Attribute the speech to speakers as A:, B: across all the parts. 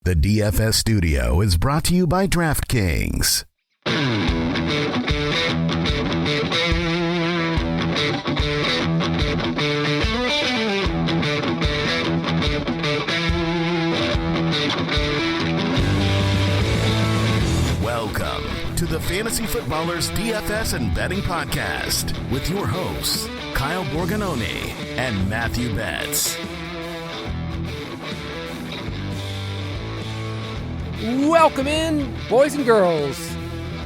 A: The DFS studio is brought to you by DraftKings. Welcome to the Fantasy Footballers DFS and Betting Podcast with your hosts, Kyle Borganoni and Matthew Betz.
B: Welcome in, boys and girls.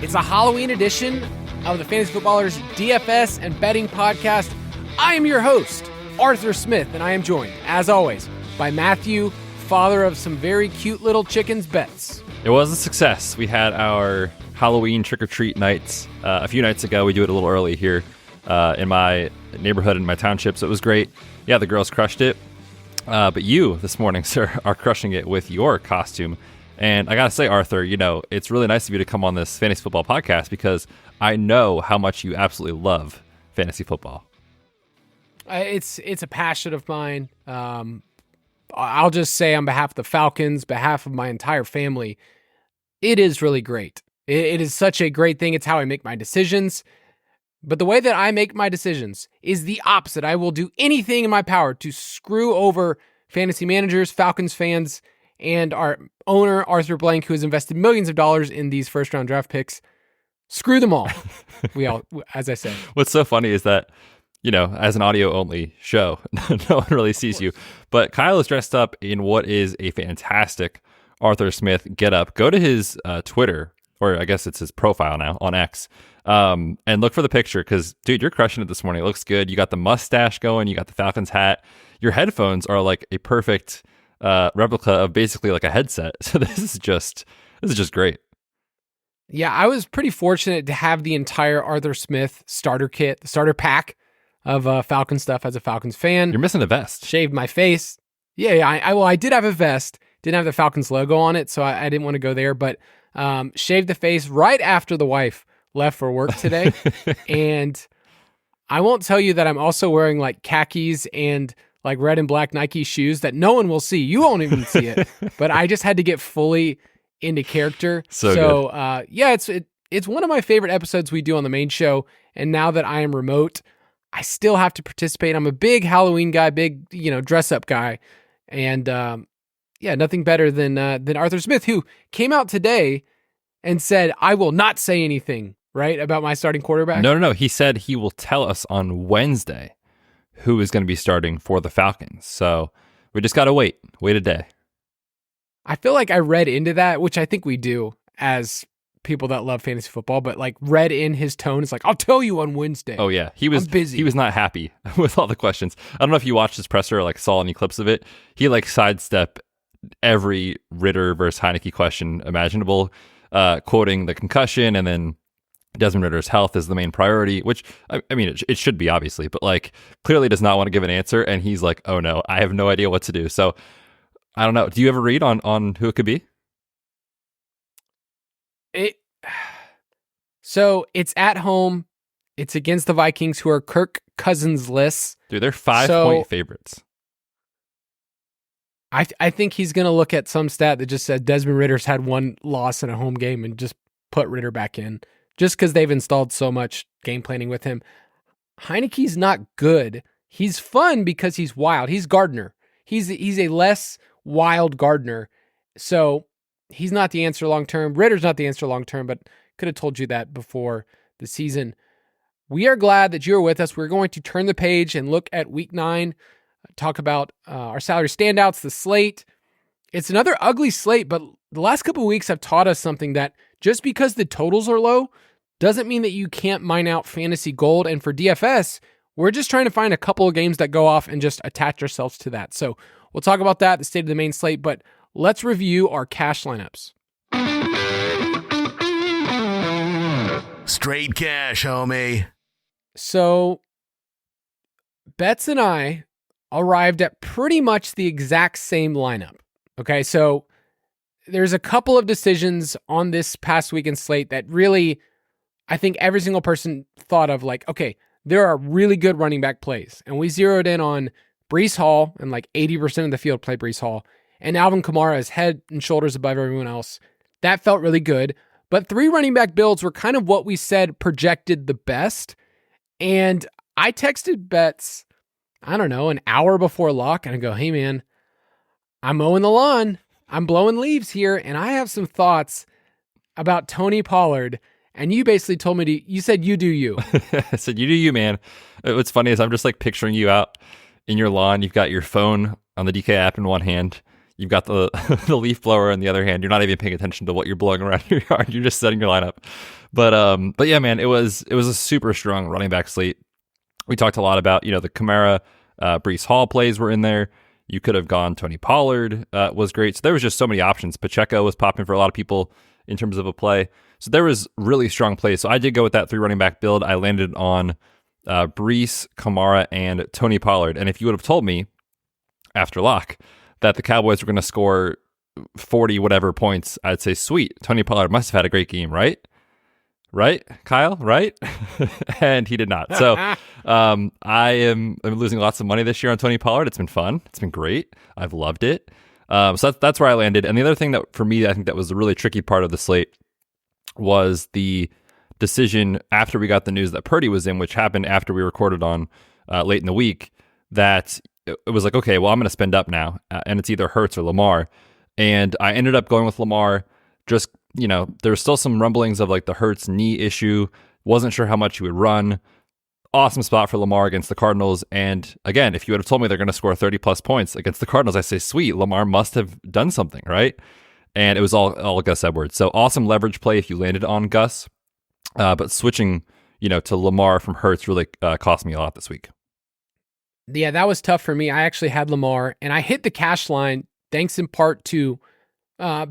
B: It's a Halloween edition of the Fantasy Footballers DFS and Betting Podcast. I am your host, Arthur Smith, and I am joined, as always, by Matthew, father of some very cute little chickens, Betz.
C: It was a success. We had our Halloween trick-or-treat nights a few nights ago. We do it a little early here in my neighborhood, in my township, so it was great. Yeah, the girls crushed it. But you, this morning, sir, are crushing it with your costume. And I got to say, Arthur, you know, it's really nice of you to come on this fantasy football podcast because I know how much you absolutely love fantasy football.
B: It's a passion of mine. I'll just say on behalf of the Falcons, behalf of my entire family, it is really great. It is such a great thing. It's how I make my decisions. But the way that I make my decisions is the opposite. I will do anything in my power to screw over fantasy managers, Falcons fans, and our owner, Arthur Blank, who has invested millions of dollars in these first-round draft picks. Screw them all. As I said.
C: What's so funny is that, you know, as an audio-only show, no one really sees you. But Kyle is dressed up in what is a fantastic Arthur Smith getup. Go to his Twitter, or I guess it's his profile now, on X, and look for the picture because, dude, you're crushing it this morning. It looks good. You got the mustache going. You got the Falcons hat. Your headphones are like a perfect replica of basically like a headset. So this is just great.
B: Yeah, I was pretty fortunate to have the entire Arthur Smith starter kit, the starter pack of Falcon stuff as a Falcons fan.
C: You're missing a vest.
B: Shaved my face. Yeah. I did have a vest. Didn't have the Falcons logo on it, so I didn't want to go there. But shaved the face right after the wife left for work today. And I won't tell you that I'm also wearing like khakis and like red and black Nike shoes that no one will see. You won't even see it. But I just had to get fully into character. So yeah, it's one of my favorite episodes we do on the main show. And now that I am remote, I still have to participate. I'm a big Halloween guy, big, dress up guy. And yeah, nothing better than Arthur Smith, who came out today and said, I will not say anything, right, about my starting quarterback.
C: No. He said he will tell us on Wednesday who is going to be starting for the Falcons. So we just got to wait a day.
B: I feel like I read into that, which I think we do as people that love fantasy football, but like read in his tone. It's like, I'll tell you on Wednesday.
C: Oh yeah. He was busy. He was not happy with all the questions. I don't know if you watched his presser or like saw any clips of it. He like sidestepped every Ritter versus Heineke question imaginable, quoting the concussion and then Desmond Ritter's health is the main priority, which, I mean, it should be, obviously, but, like, clearly does not want to give an answer, and he's like, oh, no, I have no idea what to do. So, I don't know. Do you ever read on who it could be?
B: So, it's at home. It's against the Vikings, who are Kirk Cousins-less.
C: Dude, they're 5-point favorites.
B: I think he's going to look at some stat that just said Desmond Ritter's had one loss in a home game and just put Ritter back in. Just because they've installed so much game planning with him. Heineke's not good. He's fun because he's wild. He's Gardner. He's a less wild Gardner. So he's not the answer long-term. Ritter's not the answer long-term, but could have told you that before the season. We are glad that you're with us. We're going to turn the page and look at week 9, talk about our salary standouts, the slate. It's another ugly slate, but the last couple of weeks have taught us something that just because the totals are low doesn't mean that you can't mine out fantasy gold. And for DFS, we're just trying to find a couple of games that go off and just attach ourselves to that. So we'll talk about that, the state of the main slate, but let's review our cash lineups.
A: Straight cash, homie.
B: So Betz and I arrived at pretty much the exact same lineup. Okay, so there's a couple of decisions on this past weekend slate that really, I think every single person thought of like, okay, there are really good running back plays. And we zeroed in on Breece Hall, and like 80% of the field play Breece Hall. and Alvin Kamara is head and shoulders above everyone else. That felt really good. But 3 running back builds were kind of what we said projected the best. And I texted Betz, I don't know, an hour before lock, and I go, hey man, I'm mowing the lawn. I'm blowing leaves here, and I have some thoughts about Tony Pollard. And you basically told me you said you do you.
C: I said, you do you, man. What's funny is I'm just like picturing you out in your lawn. You've got your phone on the DK app in one hand. You've got the the leaf blower in the other hand. You're not even paying attention to what you're blowing around your yard. You're just setting your lineup. But yeah, man, it was a super strong running back slate. We talked a lot about, the Kamara, Breece Hall plays were in there. You could have gone Tony Pollard was great. So there was just so many options. Pacheco was popping for a lot of people in terms of a play. So there was really strong plays. So I did go with that 3 running back build. I landed on Breece, Kamara, and Tony Pollard. And if you would have told me after lock that the Cowboys were going to score 40 whatever points, I'd say, sweet, Tony Pollard must have had a great game, right? Right, Kyle? Right? And he did not. So I'm losing lots of money this year on Tony Pollard. It's been fun. It's been great. I've loved it. So that's where I landed. And the other thing that for me, I think that was the really tricky part of the slate was the decision after we got the news that Purdy was in, which happened after we recorded on late in the week, that it was like, okay, well, I'm going to spend up now, and it's either Hurts or Lamar. And I ended up going with Lamar. Just, there was still some rumblings of like the Hurts knee issue. Wasn't sure how much he would run. Awesome spot for Lamar against the Cardinals. And again, if you would have told me they're going to score 30 plus points against the Cardinals, I say, sweet, Lamar must have done something, right? And it was all Gus Edwards. So awesome leverage play if you landed on Gus. But switching, to Lamar from Hurts really cost me a lot this week.
B: Yeah, that was tough for me. I actually had Lamar, and I hit the cash line thanks in part to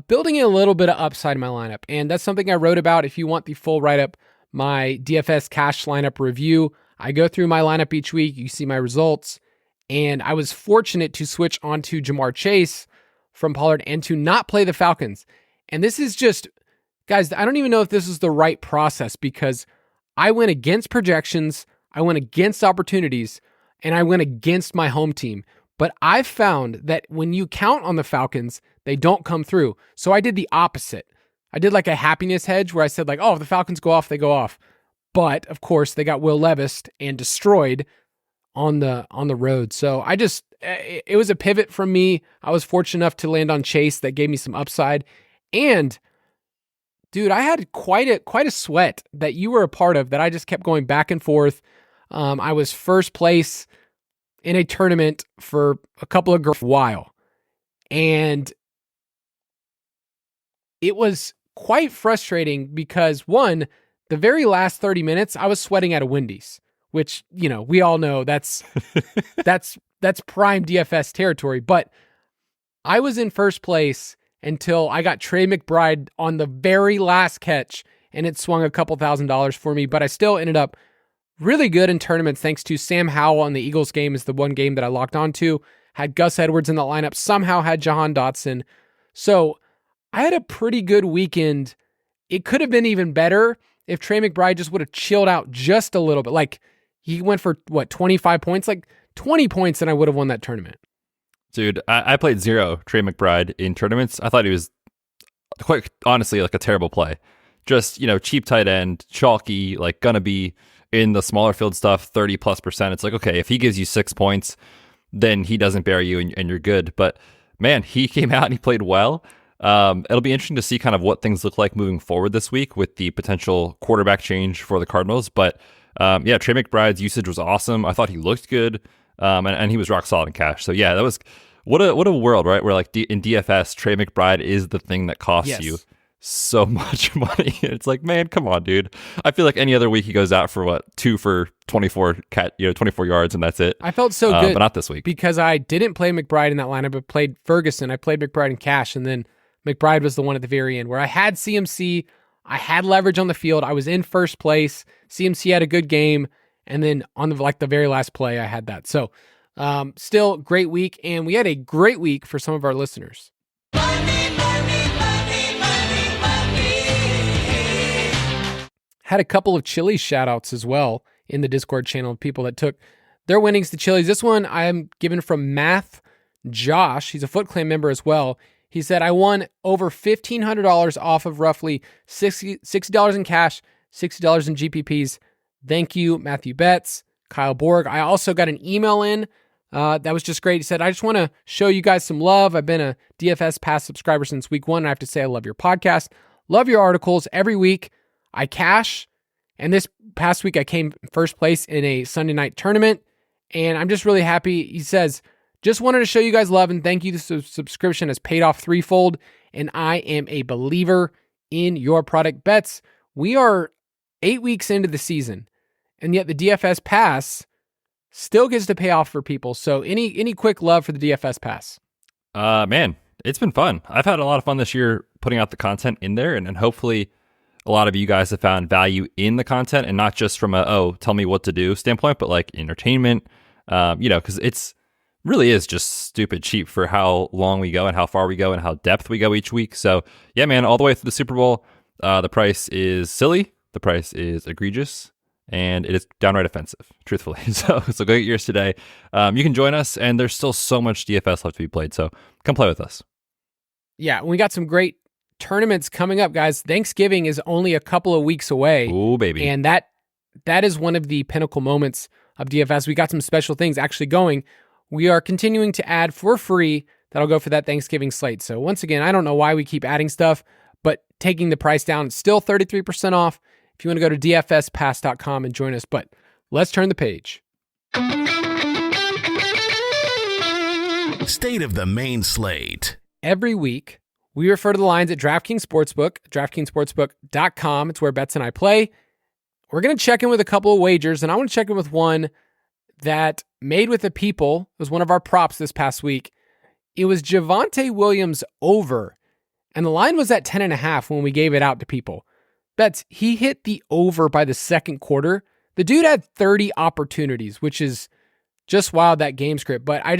B: building in a little bit of upside in my lineup. And that's something I wrote about. If you want the full write-up, my DFS cash lineup review, I go through my lineup each week. You see my results. And I was fortunate to switch onto Jamar Chase from Pollard and to not play the Falcons. And this is just, guys, I don't even know if this is the right process because I went against projections, I went against opportunities, and I went against my home team. But I've found that when you count on the Falcons, they don't come through. So I did the opposite. I did like a happiness hedge where I said like, oh, if the Falcons go off, they go off. But of course, they got Will Levis and destroyed on the road. So it was a pivot from me. I was fortunate enough to land on Chase that gave me some upside. And dude, I had quite a sweat that you were a part of that I just kept going back and forth. I was first place in a tournament for a couple of girls for a while. And it was quite frustrating because one, the very last 30 minutes, I was sweating at a Wendy's, which, we all know that's prime DFS territory. But I was in first place until I got Trey McBride on the very last catch, and it swung a couple $1,000s for me. But I still ended up really good in tournaments thanks to Sam Howell on the Eagles game is the one game that I locked onto. Had Gus Edwards in the lineup, somehow had Jahan Dotson. So I had a pretty good weekend. It could have been even better if Trey McBride just would have chilled out just a little bit. Like he went for 25 points, like 20 points, and I would have won that tournament.
C: Dude, I played 0 Trey McBride in tournaments. I thought he was quite honestly like a terrible play. Just, cheap tight end, chalky, like gonna be in the smaller field stuff, 30+%. It's like, okay, if he gives you 6 points, then he doesn't bury you and you're good. But man, he came out and he played well. It'll be interesting to see kind of what things look like moving forward this week with the potential quarterback change for the Cardinals. But yeah, Trey McBride's usage was awesome. I thought he looked good, and he was rock solid in cash. So yeah, that was what a world, right? Where like in DFS, Trey McBride is the thing that costs you so much money. It's like, man, come on, dude. I feel like any other week he goes out for 2 for 24 24 yards and that's it.
B: I felt so good,
C: but not this week
B: because I didn't play McBride in that lineup, but played Ferguson. I played McBride in cash, and then McBride was the one at the very end where I had CMC. I had leverage on the field. I was in first place. CMC had a good game, and then on the very last play, I had that. So, still great week, and we had a great week for some of our listeners. Had a couple of Chili's shout-outs as well in the Discord channel of people that took their winnings to Chili's. This one I'm given from Math Josh, he's a Foot Clan member as well. He said, I won over $1,500 off of roughly $60 in cash, $60 in GPPs. Thank you, Matthew Betz, Kyle Borg. I also got an email in that was just great. He said, I just want to show you guys some love. I've been a DFS Pass subscriber since week 1. And I have to say I love your podcast. Love your articles. Every week I cash. And this past week I came first place in a Sunday night tournament. And I'm just really happy. He says, just wanted to show you guys love and thank you. The subscription has paid off threefold, and I am a believer in your product. Betz, we are 8 weeks into the season, and yet the DFS Pass still gets to pay off for people. So any quick love for the DFS Pass?
C: Man, it's been fun. I've had a lot of fun this year putting out the content in there, and hopefully a lot of you guys have found value in the content, and not just from tell me what to do standpoint, but like entertainment, because it's really is just stupid cheap for how long we go and how far we go and how depth we go each week. So yeah, man, all the way through the Super Bowl, the price is silly, the price is egregious, and it is downright offensive, truthfully. So go get yours today. You can join us, and there's still so much DFS left to be played, so come play with us. Yeah,
B: we got some great tournaments coming up, guys. Thanksgiving is only a couple of weeks away.
C: Oh, baby.
B: And that is one of the pinnacle moments of DFS. We got some special things actually going. We are continuing to add for free. That'll go for that Thanksgiving slate. So once again, I don't know why we keep adding stuff, but taking the price down, it's still 33% off. If you want to go to dfspass.com and join us, but let's turn the page.
A: State of the main slate.
B: Every week, we refer to the lines at DraftKings Sportsbook, DraftKingsSportsbook.com. It's where Betz and I play. We're going to check in with a couple of wagers, and I want to check in with one that made with the people. It was one of our props this past week. It was Javonte Williams over, and the line was at 10.5 when we gave it out to people. Betz, he hit the over by the second quarter. The dude had 30 opportunities, which is just wild, that game script. But I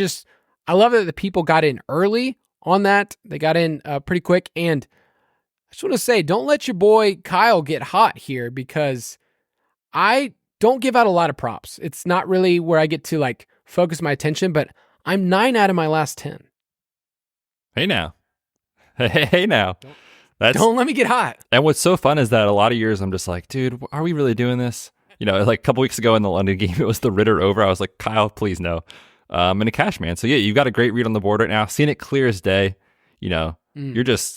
B: love that the people got in early on that. They got in pretty quick. And I just want to say, don't let your boy Kyle get hot here, because I don't give out a lot of props. It's not really where I get to like focus my attention, but I'm 9 out of my last 10.
C: Hey now. Hey now.
B: Don't let me get hot.
C: And what's so fun is that a lot of years I'm just like, dude, are we really doing this? Like a couple weeks ago in the London game, it was the Ritter over. I was like, Kyle, please no. And a cash, man. So yeah, you've got a great read on the board right now. Seeing it clear as day. You're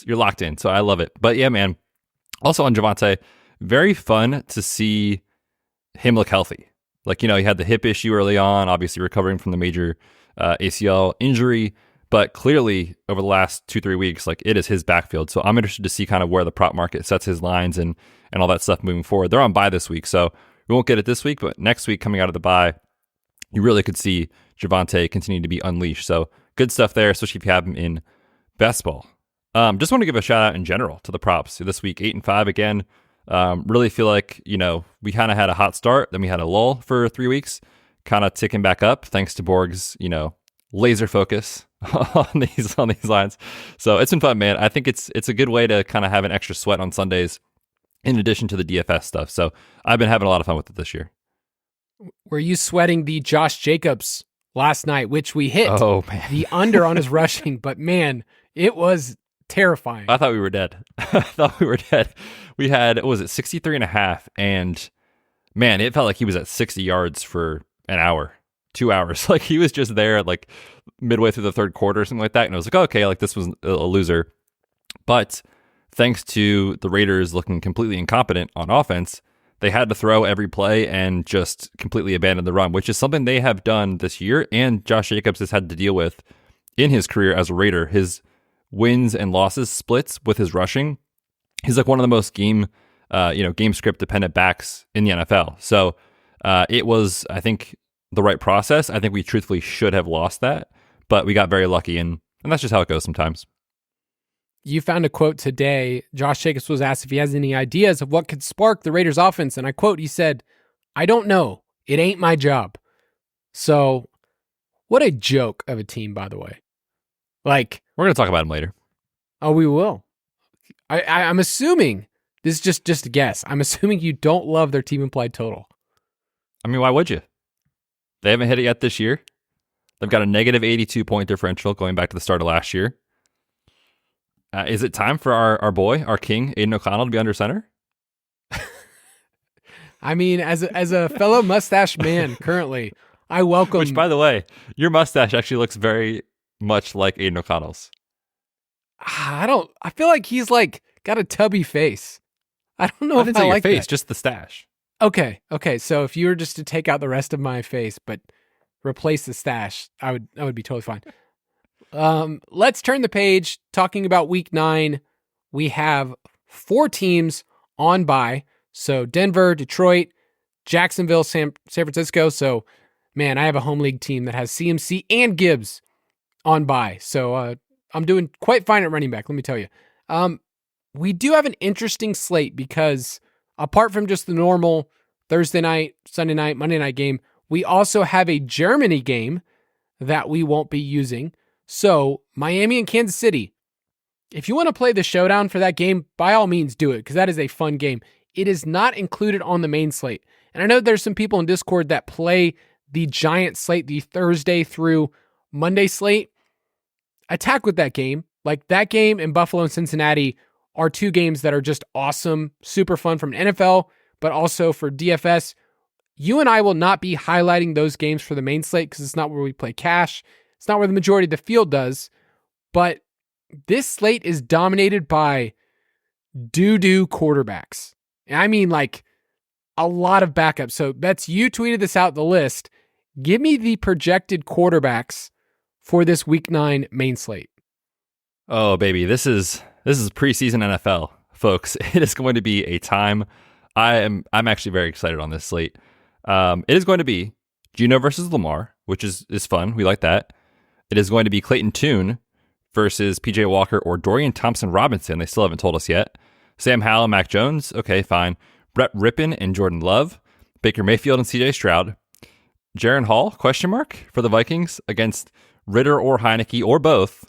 C: locked in. So I love it. But yeah, man. Also on Javonte, very fun to see him look healthy. Like, he had the hip issue early on, obviously recovering from the major ACL injury, but clearly over the last 2-3 weeks, like, it is his backfield. So I'm interested to see kind of where the prop market sets his lines and all that stuff moving forward. They're on bye this week, so we won't get it this week, but next week coming out of the bye, you really could see Javonte continue to be unleashed. So good stuff there, especially if you have him in best ball. Just want to give a shout out in general to the props. So this week, 8-5 again. Really feel like, we kind of had a hot start, then we had a lull for 3 weeks, kind of ticking back up thanks to Borg's, laser focus on these lines. So it's been fun, man. I think it's a good way to kind of have an extra sweat on Sundays in addition to the DFS stuff. So I've been having a lot of fun with it this year.
B: Were you sweating the Josh Jacobs last night, which we hit the under on his rushing, but man, it was terrifying.
C: I thought we were dead. We had, what was it, 63.5, and man, it felt like he was at 60 yards for an hour, 2 hours. Like, he was just there like midway through the third quarter or something like that, and I was like, okay, like, this was a loser. But thanks to the Raiders looking completely incompetent on offense, they had to throw every play and just completely abandon the run, which is something they have done this year, and Josh Jacobs has had to deal with in his career as a Raider. His wins and losses splits with his rushing. He's like one of the most game script dependent backs in the NFL. So it was, I think, the right process. I think we truthfully should have lost that, but we got very lucky, and that's just how it goes sometimes.
B: You found a quote today. Josh Jacobs was asked if he has any ideas of what could spark the Raiders offense, and I quote, he said, "I don't know. It ain't my job." So what a joke of a team, by the way. Like,
C: we're going to talk about him later.
B: Oh, we will. I'm assuming, this is just a guess, I'm assuming you don't love their team implied total.
C: I mean, why would you? They haven't hit it yet this year. They've got a negative 82 point differential going back to the start of last year. Is it time for our boy, our king, Aiden O'Connell, to be under center?
B: I mean, as a fellow mustache man currently, I welcome.
C: Which, by the way, your mustache actually looks very much like Aiden O'Connell's.
B: I feel like he's like got a tubby face. I don't know if
C: it's
B: I
C: not
B: like
C: your face,
B: that.
C: just the stash.
B: Okay. So if you were just to take out the rest of my face, but replace the stash, I would be totally fine. Let's turn the page. Talking about week 9, we have 4 teams on bye. So Denver, Detroit, Jacksonville, San Francisco. So, man, I have a home league team that has CMC and Gibbs on bye. So I'm doing quite fine at running back, let me tell you. We do have an interesting slate because apart from just the normal Thursday night, Sunday night, Monday night game, we also have a Germany game that we won't be using. So Miami and Kansas City, if you want to play the showdown for that game, by all means do it because that is a fun game. It is not included on the main slate. And I know there's some people in Discord that play the giant slate, the Thursday through Monday slate. Attack with that game. Like that game in Buffalo and Cincinnati are 2 games that are just awesome, super fun from an NFL, but also for DFS. You and I will not be highlighting those games for the main slate because it's not where we play cash. It's not where the majority of the field does. But this slate is dominated by doo-doo quarterbacks. And I mean like a lot of backups. So Betz, you tweeted this out the list. Give me the projected quarterbacks for this week 9 main slate.
C: Oh, baby. This is preseason NFL, folks. It is going to be a time. I'm actually very excited on this slate. It is going to be Geno versus Lamar, which is fun. We like that. It is going to be Clayton Tune versus PJ Walker or Dorian Thompson-Robinson. They still haven't told us yet. Sam Howell and Mac Jones. Okay, fine. Brett Rippon and Jordan Love. Baker Mayfield and CJ Stroud. Jaron Hall, question mark, for the Vikings against Ritter or Heineke or both.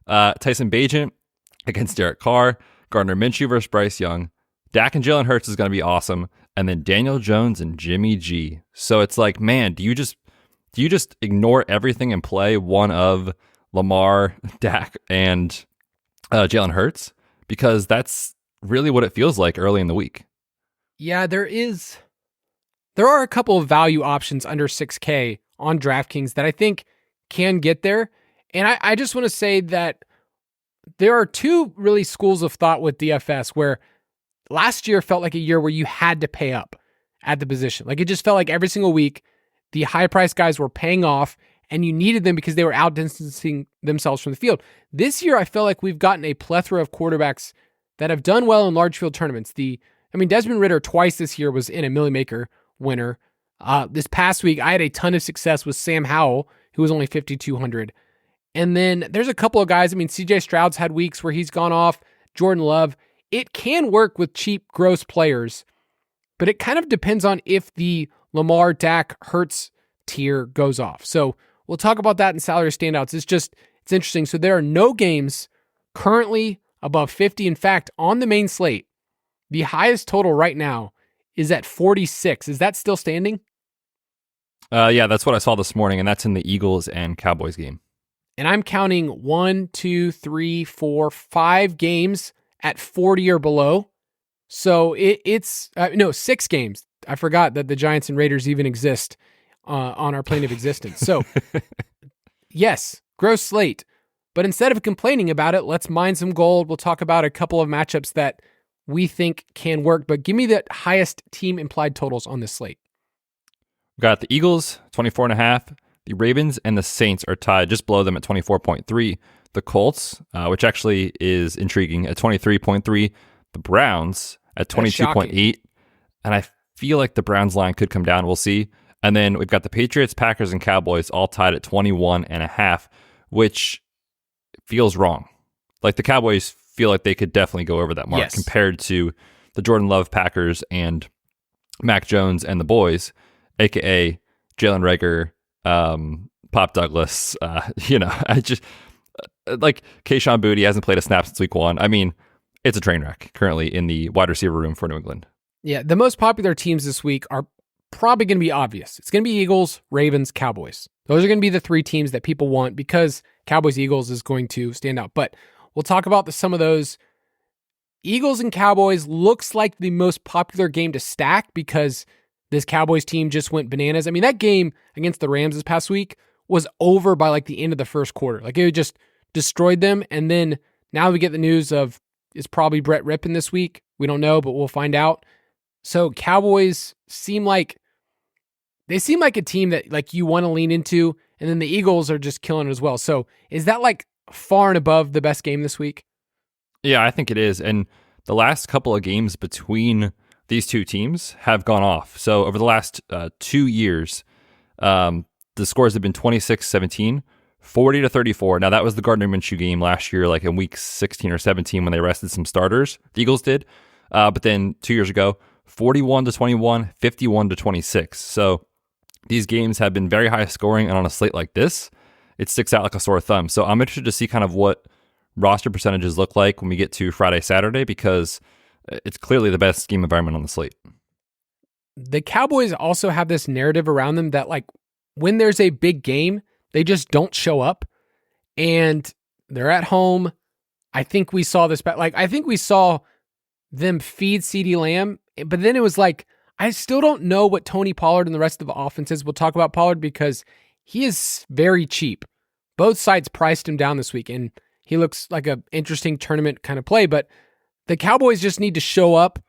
C: Tyson Bagent against Derek Carr. Gardner Minshew versus Bryce Young. Dak and Jalen Hurts is going to be awesome. And then Daniel Jones and Jimmy G. So it's like, man, do you just ignore everything and play one of Lamar, Dak, and Jalen Hurts? Because that's really what it feels like early in the week.
B: Yeah, there are a couple of value options under 6K on DraftKings that I think can get there. And I just want to say that there are 2 really schools of thought with DFS where last year felt like a year where you had to pay up at the position. Like it just felt like every single week, the high price guys were paying off and you needed them because they were outdistancing themselves from the field. This year, I feel like we've gotten a plethora of quarterbacks that have done well in large field tournaments. Desmond Ritter twice this year was in a Millie Maker winner. This past week, I had a ton of success with Sam Howell, who was only 5,200. And then there's a couple of guys. CJ Stroud's had weeks where he's gone off. Jordan Love. It can work with cheap, gross players, but it kind of depends on if the Lamar, Dak, Hurts tier goes off. So we'll talk about that in salary standouts. It's interesting. So there are no games currently above 50. In fact, on the main slate, the highest total right now is at 46. Is that still standing?
C: Yeah, that's what I saw this morning, and that's in the Eagles and Cowboys game.
B: And I'm counting 1, 2, 3, 4, 5 games at 40 or below. So it's 6 games. I forgot that the Giants and Raiders even exist on our plane of existence. So yes, gross slate. But instead of complaining about it, let's mine some gold. We'll talk about a couple of matchups that we think can work. But give me the highest team implied totals on this slate.
C: We've got the Eagles, 24.5. The Ravens and the Saints are tied just below them at 24.3. The Colts, which actually is intriguing, at 23.3. The Browns at 22.8. And I feel like the Browns line could come down. We'll see. And then we've got the Patriots, Packers, and Cowboys all tied at 21.5, which feels wrong. Like the Cowboys feel like they could definitely go over that mark compared to the Jordan Love Packers and Mac Jones and the boys, a.k.a. Jalen Reagor, Pop Douglas. I just like Kayshon Boutte hasn't played a snap since week 1. It's a train wreck currently in the wide receiver room for New England.
B: Yeah, the most popular teams this week are probably going to be obvious. It's going to be Eagles, Ravens, Cowboys. Those are going to be the three teams that people want because Cowboys-Eagles is going to stand out. But we'll talk about some of those. Eagles and Cowboys looks like the most popular game to stack because this Cowboys team just went bananas. I mean, that game against the Rams this past week was over by like the end of the first quarter. Like it just destroyed them. And then now we get the news of it's probably Brett Rippon this week. We don't know, but we'll find out. So Cowboys seem like a team that like you want to lean into, and then the Eagles are just killing it as well. So is that like far and above the best game this week?
C: Yeah, I think it is. And the last couple of games between these two teams have gone off. So over the last 2 years, the scores have been 26-17, 40-34. Now that was the Gardner Minshew game last year, like in week 16 or 17 when they rested some starters. The Eagles did. But then 2 years ago, 41-21, 51-26. So these games have been very high scoring, and on a slate like this, it sticks out like a sore thumb. So I'm interested to see kind of what roster percentages look like when we get to Friday, Saturday, because it's clearly the best game environment on the slate.
B: The Cowboys also have this narrative around them that like when there's a big game, they just don't show up, and they're at home. I think we saw this, I think we saw them feed CeeDee Lamb, but then it was like, I still don't know what Tony Pollard and the rest of the offense is. We'll talk about Pollard because he is very cheap. Both sides priced him down this week, and he looks like an interesting tournament kind of play, but the Cowboys just need to show up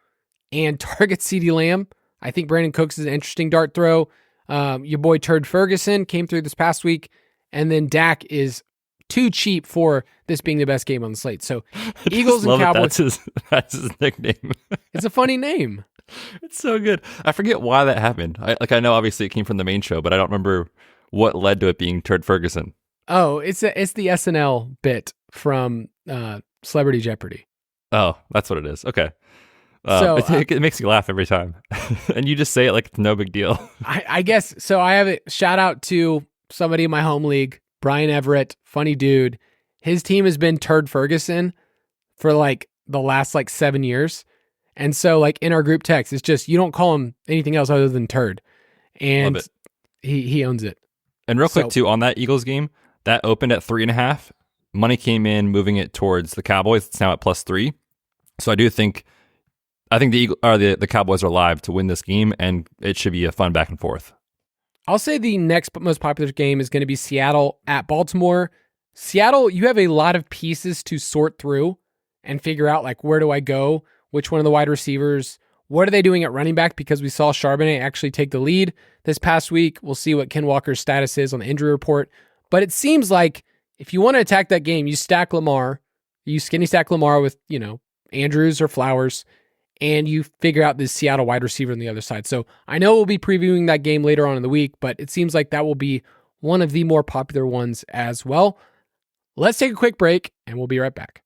B: and target CeeDee Lamb. I think Brandon Cooks is an interesting dart throw. Your boy Turd Ferguson came through this past week, and then Dak is too cheap for this being the best game on the slate. So Eagles and Cowboys.
C: That's his nickname.
B: It's a funny name.
C: It's so good. I forget why that happened. I know obviously it came from the main show, but I don't remember what led to it being Turd Ferguson.
B: Oh, it's the SNL bit from Celebrity Jeopardy.
C: Oh, that's what it is. Okay. It makes you laugh every time. And you just say it like it's no big deal.
B: I guess. So I have a shout out to somebody in my home league, Brian Everett, funny dude. His team has been Turd Ferguson for like the last like 7 years. And so like in our group text, it's just, you don't call him anything else other than Turd. And he owns it.
C: And real quick too, on that Eagles game, that opened at 3.5. Money came in, moving it towards the Cowboys. It's now at +3. So I think the Cowboys are live to win this game, and it should be a fun back and forth.
B: I'll say the next most popular game is going to be Seattle at Baltimore. Seattle, you have a lot of pieces to sort through and figure out like, where do I go? Which one of the wide receivers? What are they doing at running back? Because we saw Charbonnet actually take the lead this past week. We'll see what Ken Walker's status is on the injury report. But it seems like if you want to attack that game, you stack Lamar, you skinny stack Lamar with, Andrews or Flowers, and you figure out this Seattle wide receiver on the other side. So I know we'll be previewing that game later on in the week, but it seems like that will be one of the more popular ones as well. Let's take a quick break, and we'll be right back.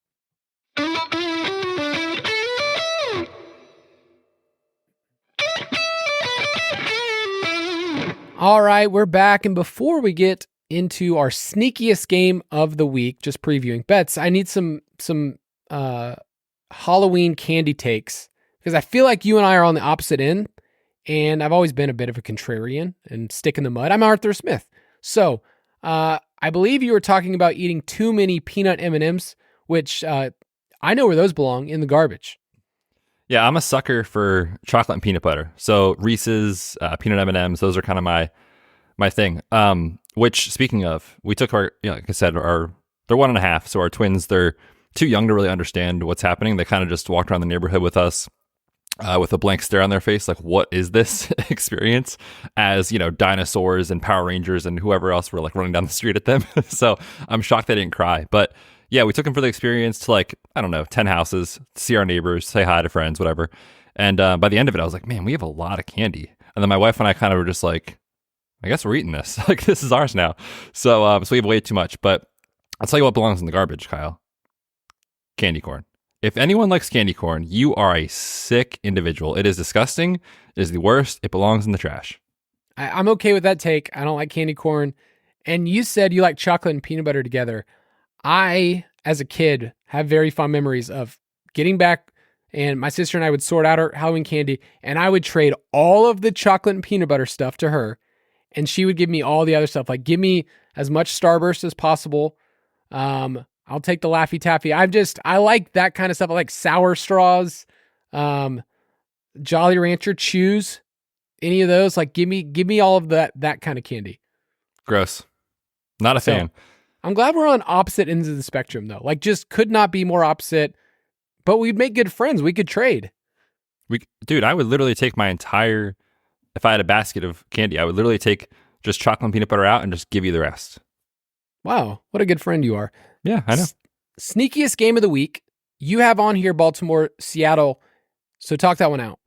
B: All right, we're back, and before we get into our sneakiest game of the week, just previewing bets, I need some Halloween candy takes, because I feel like you and I are on the opposite end, and I've always been a bit of a contrarian and stick in the mud. I'm Arthur Smith. So I believe you were talking about eating too many peanut M&Ms, which I know where those belong, in the garbage.
C: Yeah, I'm a sucker for chocolate and peanut butter. So Reese's, peanut M&Ms, those are kind of my thing. Which, speaking of, we took our, like I said, they're 1.5. So our twins, they're too young to really understand what's happening. They kind of just walked around the neighborhood with us with a blank stare on their face. Like, what is this experience? As, dinosaurs and Power Rangers and whoever else were like running down the street at them. So I'm shocked they didn't cry. But yeah, we took them for the experience to 10 houses, see our neighbors, say hi to friends, whatever. And by the end of it, I was like, man, we have a lot of candy. And then my wife and I kind of were just like, I guess we're eating this. Like, this is ours now. So we have way too much. But I'll tell you what belongs in the garbage, Kyle. Candy corn. If anyone likes candy corn, you are a sick individual. It is disgusting. It is the worst. It belongs in the trash.
B: I'm okay with that take. I don't like candy corn. And you said you like chocolate and peanut butter together. I, as a kid, have very fond memories of getting back, and my sister and I would sort out our Halloween candy, and I would trade all of the chocolate and peanut butter stuff to her, and she would give me all the other stuff. Like, give me as much Starburst as possible. I'll take the Laffy Taffy. I like that kind of stuff. I like sour straws, Jolly Rancher Chews, any of those. Like, give me all of that kind of candy.
C: Gross. Not a fan.
B: I'm glad we're on opposite ends of the spectrum, though. Like, just could not be more opposite. But we'd make good friends. We could trade.
C: Dude, I would literally take my entire, if I had a basket of candy, I would literally take just chocolate and peanut butter out and just give you the rest.
B: Wow, what a good friend you are.
C: Yeah, I know.
B: Sneakiest game of the week. You have on here Baltimore, Seattle. So talk that one out.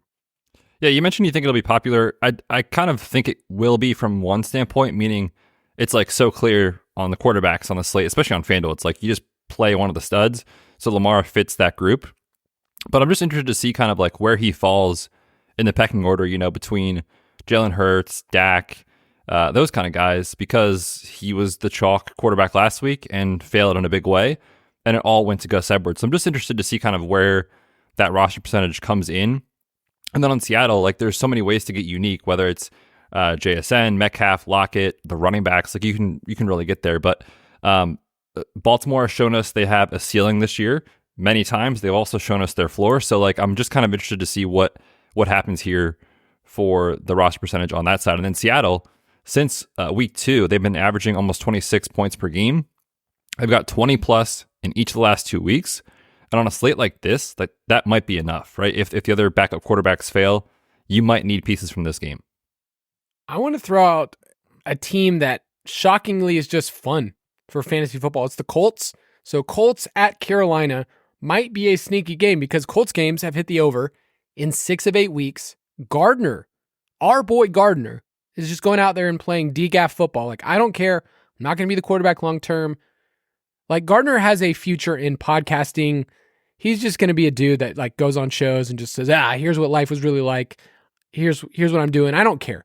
C: Yeah, you mentioned you think it'll be popular. I kind of think it will be from one standpoint, meaning it's like so clear on the quarterbacks on the slate, especially on FanDuel. It's like you just play one of the studs. So Lamar fits that group. But I'm just interested to see kind of like where he falls in the pecking order, between Jalen Hurts, Dak, those kind of guys, because he was the chalk quarterback last week and failed in a big way, and it all went to Gus Edwards. So I'm just interested to see kind of where that roster percentage comes in. And then on Seattle, like there's so many ways to get unique, whether it's JSN, Metcalf, Lockett, the running backs, like you can really get there. But Baltimore has shown us they have a ceiling this year. Many times they've also shown us their floor. So like I'm just kind of interested to see what happens here for the roster percentage on that side. And then Seattle, since week 2, they've been averaging almost 26 points per game. They've got 20 plus in each of the last 2 weeks. And on a slate like this, that might be enough, right? If the other backup quarterbacks fail, you might need pieces from this game.
B: I want to throw out a team that shockingly is just fun for fantasy football. It's the Colts. So Colts at Carolina might be a sneaky game because Colts games have hit the over in 6 of 8 weeks. Gardner, our boy Gardner, is just going out there and playing DGAF football. Like, I don't care. I'm not going to be the quarterback long term. Like, Gardner has a future in podcasting. He's just going to be a dude that like goes on shows and just says, here's what life was really like. Here's what I'm doing. I don't care.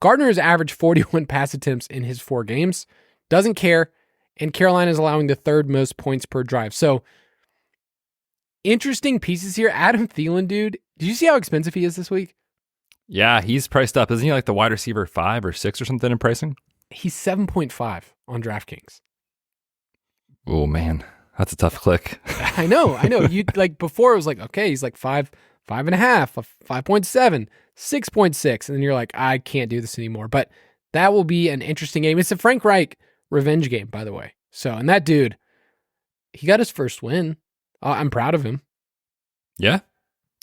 B: Gardner has averaged 41 pass attempts in his 4 games. Doesn't care. And Carolina is allowing the 3rd most points per drive. So, interesting pieces here. Adam Thielen, dude. Did you see how expensive he is this week?
C: Yeah, he's priced up. Isn't he like the wide receiver 5 or 6 or something in pricing?
B: He's 7.5 on DraftKings.
C: Oh man, that's a tough click.
B: I know. You like before it was like, okay, he's like 5.5, 5.7, 6.6. And then you're like, I can't do this anymore. But that will be an interesting game. It's a Frank Reich revenge game, by the way. So, and that dude, he got his first win. I'm proud of him.
C: Yeah,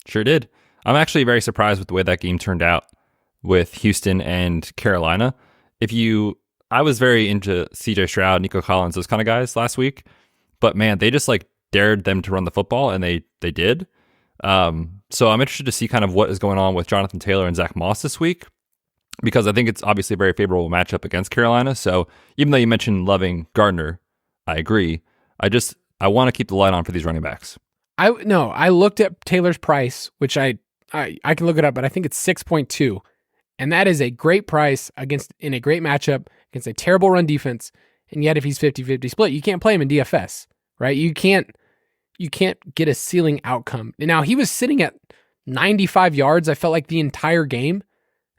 C: sure did. I'm actually very surprised with the way that game turned out with Houston and Carolina. I was very into CJ Stroud, Nico Collins, those kind of guys last week, but man, they just like dared them to run the football, and they did. So I'm interested to see kind of what is going on with Jonathan Taylor and Zach Moss this week, because I think it's obviously a very favorable matchup against Carolina. So even though you mentioned loving Gardner, I agree. I want to keep the light on for these running backs.
B: I looked at Taylor's price, which I can look it up, but I think it's 6.2. And that is a great price in a great matchup against a terrible run defense. And yet if he's 50-50 split, you can't play him in DFS, right? You can't get a ceiling outcome. Now he was sitting at 95 yards, I felt like the entire game. And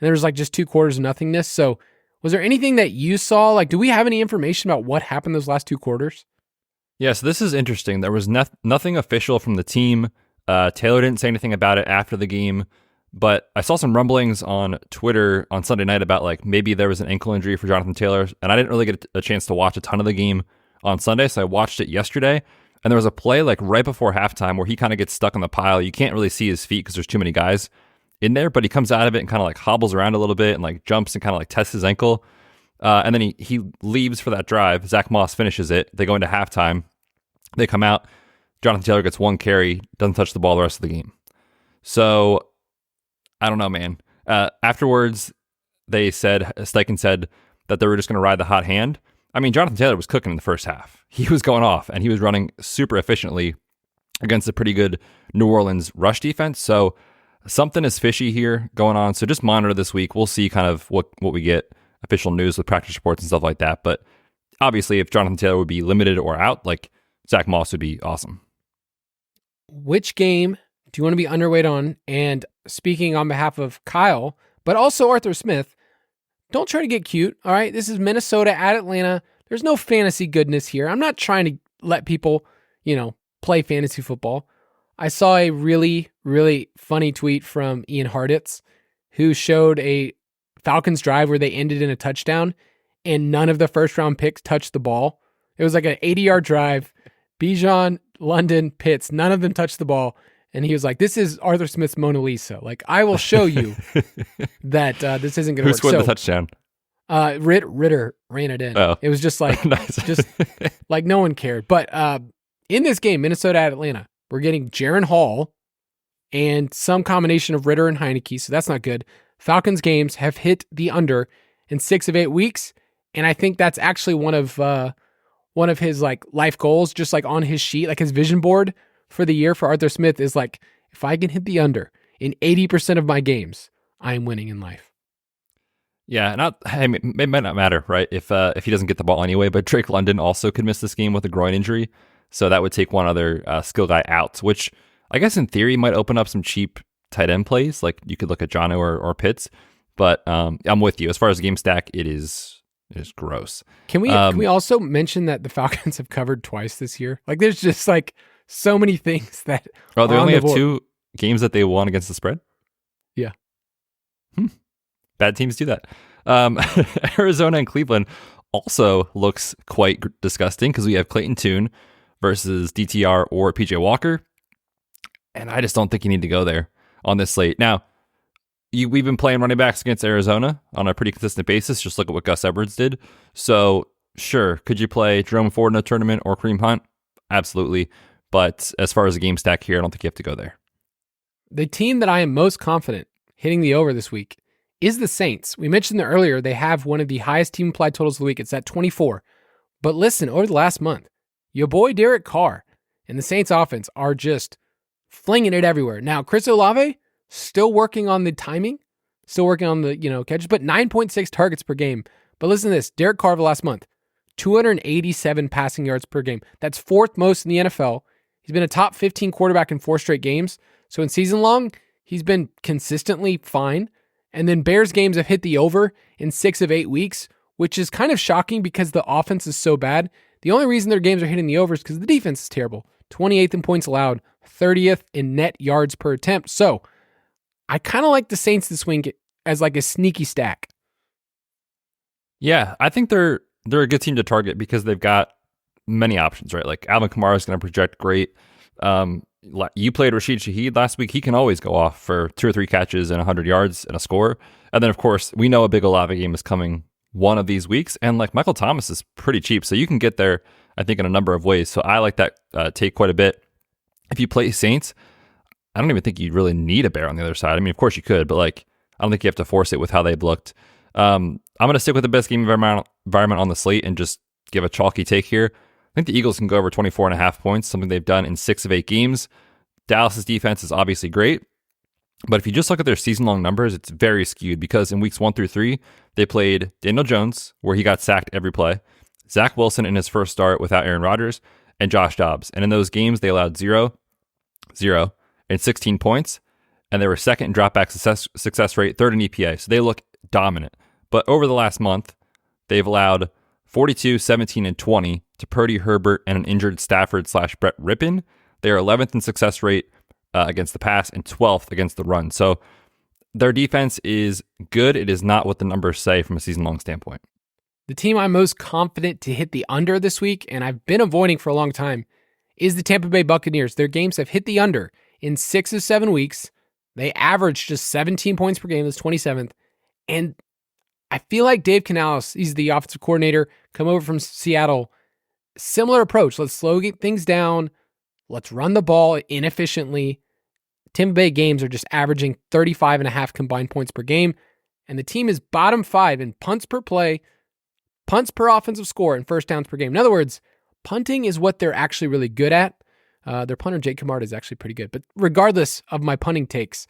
B: there was like just 2 quarters of nothingness. So was there anything that you saw? Like, do we have any information about what happened those last 2 quarters?
C: Yeah, so this is interesting. There was nothing official from the team. Taylor didn't say anything about it after the game, but I saw some rumblings on Twitter on Sunday night about like maybe there was an ankle injury for Jonathan Taylor, and I didn't really get a chance to watch a ton of the game on Sunday, so I watched it yesterday, and there was a play like right before halftime where he kind of gets stuck on the pile. You can't really see his feet because there's too many guys in there, but he comes out of it and kind of like hobbles around a little bit and like jumps and kind of like tests his ankle, and then he leaves for that drive. Zach Moss finishes it. They go into halftime. They come out. Jonathan Taylor gets 1 carry, doesn't touch the ball the rest of the game. So, I don't know, man. Afterwards, Steichen said that they were just going to ride the hot hand. I mean, Jonathan Taylor was cooking in the first half. He was going off, and he was running super efficiently against a pretty good New Orleans rush defense. So, something is fishy here going on. So, just monitor this week. We'll see kind of what we get, official news with practice reports and stuff like that. But obviously, if Jonathan Taylor would be limited or out, like Zach Moss would be awesome.
B: Which game do you want to be underweight on? And speaking on behalf of Kyle, but also Arthur Smith, don't try to get cute, all right? This is Minnesota at Atlanta. There's no fantasy goodness here. I'm not trying to let people, play fantasy football. I saw a really, really funny tweet from Ian Harditz, who showed a Falcons drive where they ended in a touchdown, and none of the first-round picks touched the ball. It was like an 80-yard drive. Bijan, London, Pitts, none of them touched the ball. And he was like, this is Arthur Smith's Mona Lisa. Like, I will show you that this isn't going to work.
C: Who scored the touchdown?
B: Ritter ran it in.
C: Oh.
B: It was just like,
C: Nice.
B: just like no one cared. But in this game, Minnesota at Atlanta, we're getting Jaron Hall and some combination of Ritter and Heineke, so that's not good. Falcons games have hit the under in 6 of 8 weeks, and I think that's actually one of his like life goals, just like on his sheet, like his vision board for the year for Arthur Smith is like, if I can hit the under in 80% of my games, I am winning in life.
C: Yeah, it might not matter, right? If he doesn't get the ball anyway, but Drake London also could miss this game with a groin injury, so that would take one other skill guy out, which I guess in theory might open up some cheap tight end plays. Like you could look at Jono or Pitts, but I'm with you. As far as game stack, it is gross.
B: Can we also mention that the Falcons have covered twice this year? Like there's just like so many things that.
C: Oh, they only have 2 games that they won against the spread?
B: Yeah.
C: Bad teams do that. Arizona and Cleveland also looks quite disgusting because we have Clayton Tune versus DTR or PJ Walker. And I just don't think you need to go there on this slate. Now, we've been playing running backs against Arizona on a pretty consistent basis. Just look at what Gus Edwards did. So, sure, could you play Jerome Ford in a tournament or Kareem Hunt? Absolutely. But as far as the game stack here, I don't think you have to go there.
B: The team that I am most confident hitting the over this week is the Saints. We mentioned that earlier. They have one of the highest team applied totals of the week. It's at 24. But listen, over the last month, your boy Derek Carr and the Saints offense are just flinging it everywhere. Now, Chris Olave, still working on the timing, still working on the, catches, but 9.6 targets per game. But listen to this, Derek Carr the last month, 287 passing yards per game. That's 4th most in the NFL. He's been a top 15 quarterback in 4 straight games. So in season long, he's been consistently fine. And then Bears games have hit the over in 6 of 8 weeks, which is kind of shocking because the offense is so bad. The only reason their games are hitting the over is because the defense is terrible. 28th in points allowed, 30th in net yards per attempt. So I kind of like the Saints this week as like a sneaky stack.
C: Yeah, I think they're a good team to target because they've got many options, right? Like Alvin Kamara is going to project great. You played Rashid Shaheed last week. He can always go off for 2 or 3 catches and 100 yards and a score. And then, of course, we know a big Olave game is coming one of these weeks. And like Michael Thomas is pretty cheap, so you can get there, I think, in a number of ways. So I like that take quite a bit. If you play Saints, I don't even think you really need a bear on the other side. I mean, of course you could, but like I don't think you have to force it with how they've looked. I'm going to stick with the best game environment on the slate and just give a chalky take here. I think the Eagles can go over 24.5 points, something they've done in 6 of 8 games. Dallas's defense is obviously great, but if you just look at their season-long numbers, it's very skewed because in weeks 1 through 3, they played Daniel Jones, where he got sacked every play, Zach Wilson in his first start without Aaron Rodgers, and Josh Dobbs. And in those games, they allowed 0, and 16 points, and they were 2nd in dropback success rate, 3rd in EPA. So they look dominant. But over the last month, they've allowed 42, 17, and 20 to Purdy, Herbert, and an injured Stafford/Brett Rippon. They are 11th in success rate against the pass and 12th against the run. So their defense is good. It is not what the numbers say from a season-long standpoint.
B: The team I'm most confident to hit the under this week, and I've been avoiding for a long time, is the Tampa Bay Buccaneers. Their games have hit the under in 6 of 7 weeks. They average just 17 points per game. That's 27th. And I feel like Dave Canales, he's the offensive coordinator, come over from Seattle. Similar approach. Let's slow things down. Let's run the ball inefficiently. Tampa Bay games are just averaging 35.5 combined points per game. And the team is bottom 5 in punts per play, punts per offensive score, and first downs per game. In other words, punting is what they're actually really good at. Their punter, Jake Camarda, is actually pretty good. But regardless of my punting takes,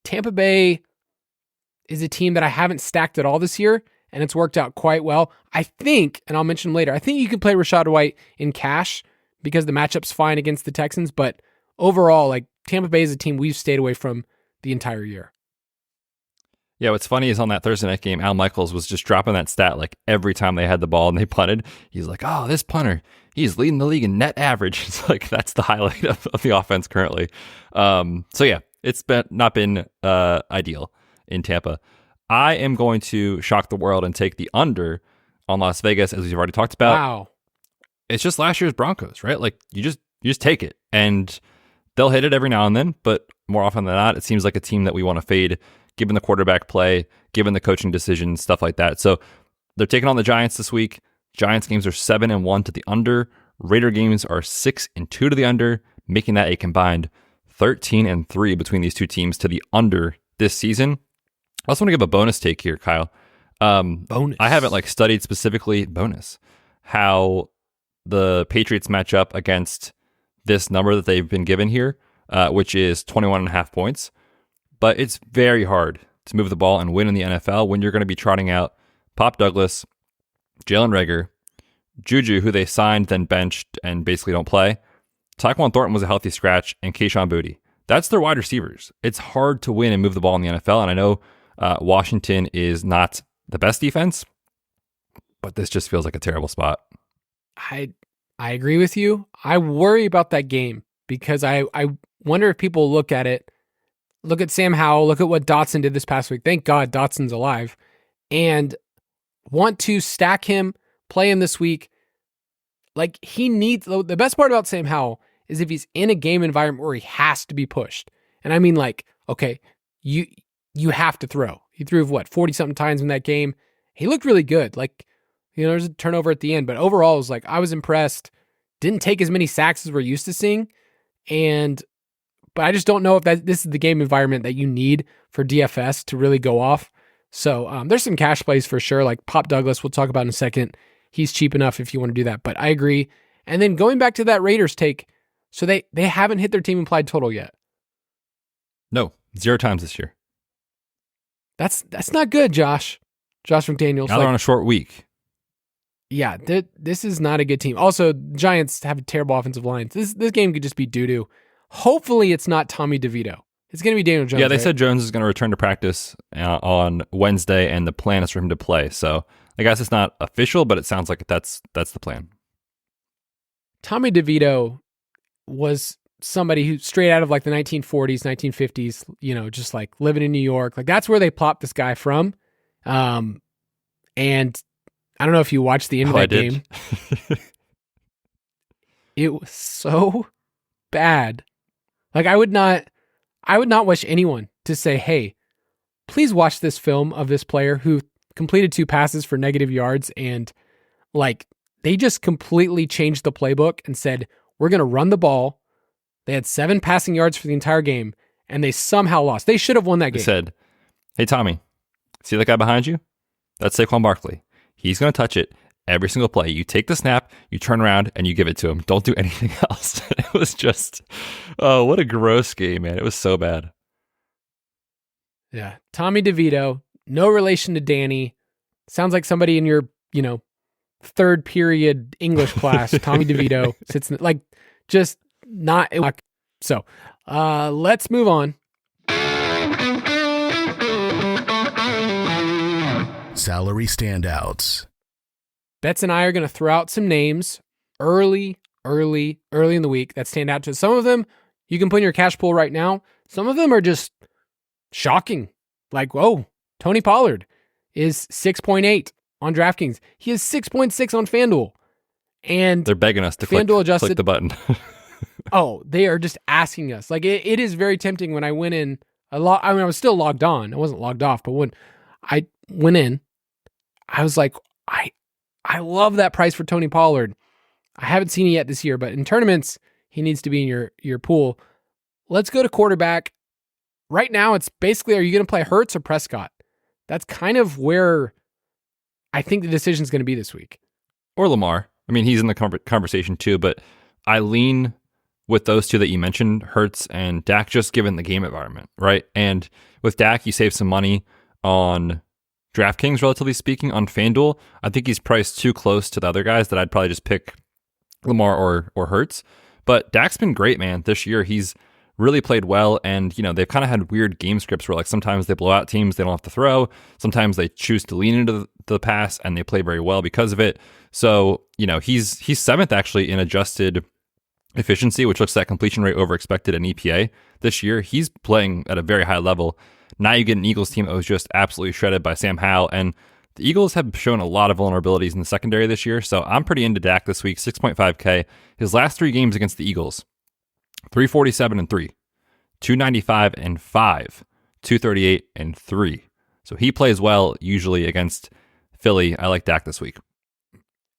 B: Tampa Bay is a team that I haven't stacked at all this year, and it's worked out quite well. I think, and I'll mention later, I think you can play Rachaad White in cash because the matchup's fine against the Texans. But overall, like Tampa Bay is a team we've stayed away from the entire year.
C: Yeah, what's funny is on that Thursday night game, Al Michaels was just dropping that stat like every time they had the ball and they punted. He's like, oh, this punter, he's leading the league in net average. It's like that's the highlight of the offense currently. So yeah, it's not been ideal in Tampa. I am going to shock the world and take the under on Las Vegas, as we've already talked about.
B: Wow.
C: It's just last year's Broncos, right? Like you just take it, and they'll hit it every now and then, but more often than not, it seems like a team that we want to fade, given the quarterback play, given the coaching decisions, stuff like that. So they're taking on the Giants this week. Giants games are 7-1 to the under. Raider games are 6-2 to the under, making that a combined 13-3 between these two teams to the under this season. I also want to give a bonus take here, Kyle.
B: Bonus.
C: I haven't studied specifically how the Patriots match up against this number that they've been given here, which is 21.5 points. But it's very hard to move the ball and win in the NFL when you're going to be trotting out Pop Douglas, Jalen Reagor, Juju, who they signed, then benched, and basically don't play. Tyquan Thornton was a healthy scratch, and Kayshon Boutte. That's their wide receivers. It's hard to win and move the ball in the NFL, and I know Washington is not the best defense, but this just feels like a terrible spot.
B: I agree with you. I worry about that game because I wonder if people look at it, look at Sam Howell, look at what Dotson did this past week. Thank God Dotson's alive, and want to stack him, play him this week. Like he needs, the best part about Sam Howell is if he's in a game environment where he has to be pushed. And I mean okay, you have to throw. He threw 40 something times in that game. He looked really good. There's a turnover at the end, but overall it was I was impressed. Didn't take as many sacks as we're used to seeing. But I just don't know if this is the game environment that you need for DFS to really go off. So there's some cash plays for sure, like Pop Douglas, we'll talk about in a second. He's cheap enough if you want to do that, but I agree. And then going back to that Raiders take, so they haven't hit their team implied total yet.
C: No, 0 times this year.
B: That's not good, Josh McDaniels.
C: Now they're on a short week.
B: Yeah, this is not a good team. Also, Giants have a terrible offensive line. This game could just be doo-doo. Hopefully it's not Tommy DeVito. It's going to be Daniel Jones.
C: Yeah, they said Jones is going to return to practice on Wednesday, and the plan is for him to play. So I guess it's not official, but it sounds like that's the plan.
B: Tommy DeVito was somebody who straight out of the 1940s, 1950s, just living in New York. That's where they plopped this guy from. And I don't know if you watched the end of that game. It was so bad. I would not wish anyone to say, hey, please watch this film of this player who completed 2 passes for negative yards. And they just completely changed the playbook and said, we're going to run the ball. They had 7 passing yards for the entire game and they somehow lost. They should have won that game.
C: They said, hey, Tommy, see that guy behind you? That's Saquon Barkley. He's going to touch it every single play. You take the snap, you turn around, and you give it to him. Don't do anything else. It was just, oh, what a gross game, man. It was so bad.
B: Yeah. Tommy DeVito, no relation to Danny. Sounds like somebody in your, 3rd period English class. Tommy DeVito sits in, just not. So let's move on.
A: Salary standouts.
B: Betz and I are going to throw out some names early in the week that stand out to us. Some of them you can put in your cash pool right now. Some of them are just shocking. Whoa, Tony Pollard is 6.8 on DraftKings. He is 6.6 on FanDuel. And
C: they're begging us to click the button.
B: Oh, they are just asking us. It is very tempting when I went in. I was still logged on. I wasn't logged off, but when I went in, I was like, I love that price for Tony Pollard. I haven't seen it yet this year, but in tournaments, he needs to be in your pool. Let's go to quarterback. Right now, it's basically, are you going to play Hurts or Prescott? That's kind of where I think the decision is going to be this week.
C: Or Lamar. I mean, he's in the conversation too, but I lean with those two that you mentioned, Hurts and Dak, just given the game environment, right? And with Dak, you save some money on DraftKings, relatively speaking. On FanDuel, I think he's priced too close to the other guys that I'd probably just pick Lamar or Hurts. But Dak's been great, man. This year, he's really played well. And, they've kind of had weird game scripts where like sometimes they blow out teams, they don't have to throw. Sometimes they choose to lean into the pass and they play very well because of it. So, he's 7th actually in adjusted efficiency, which looks at completion rate over expected and EPA this year. He's playing at a very high level. Now you get an Eagles team that was just absolutely shredded by Sam Howell, and the Eagles have shown a lot of vulnerabilities in the secondary this year, so I'm pretty into Dak this week, 6.5K. His last 3 games against the Eagles, 347 and 3, 295 and 5, 238 and 3. So he plays well usually against Philly. I like Dak this week.